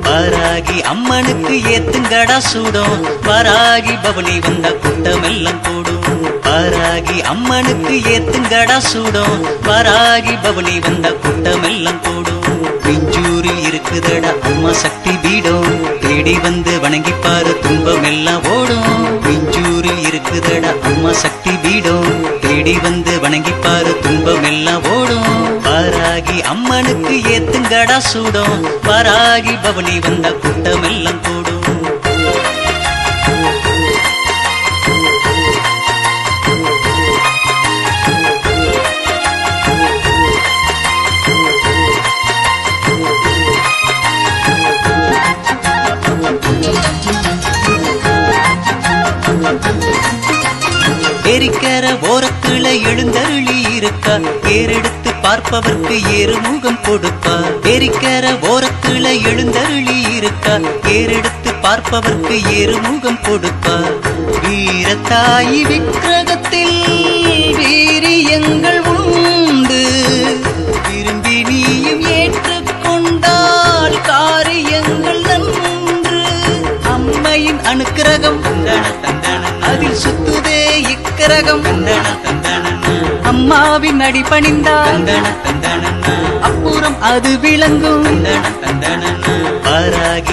வராகி அம்மனுக்கு ஏத்துங்கடா சூடும், வராகி பவனி வந்த கூட்டமெல்லாம் கூடும். வராகி அம்மனுக்கு ஏத்துங்கடா சூடும், வராகி பவனி வந்த கூட்டமெல்லாம் கூடும். விஞ்சூரில் இருக்குதடா அம்மா சக்தி பீடம், தேடி வந்து வணங்கிப்பாரு துன்பம் எல்லாம் ஓடும். விஞ்சூரில் இருக்குதடா அம்மா சக்தி பீடம், தேடி வந்து வணங்கிப்பாரு துன்பம் எல்லாம் ஓடும். வராகி அம்மனுக்கு ஏத்துங்கடா சூடும், வராகி பவனி வந்த கூட்டமெல்லாம் கூடும். ஏரிக்கர ஓரத்துல எழுந்தருளி இருக்கா, ஏறெடுத்து பார்ப்பவர்க்கு ஏறுமுகம் கொடுப்பா. ஏரிக்கர ஓரத்துல எழுந்தருளி இருக்கா, ஏறெடுத்து பார்ப்பவர்க்கு ஏறுமுகம் கொடுப்பா. வீரத்தாயி விக்கிரகத்தில் வீரியங்கள் உண்டு, விரும்பி நீயும் ஏற்றுக்கொண்டால் காரியங்கள் நன்று. அம்மையின் அனுக்கிரகம் அதில் சுத்துதே இக்கிரகம், அம்மாவின் அடிபணிந்தால் அப்புறம் அது விளங்கும். வராகி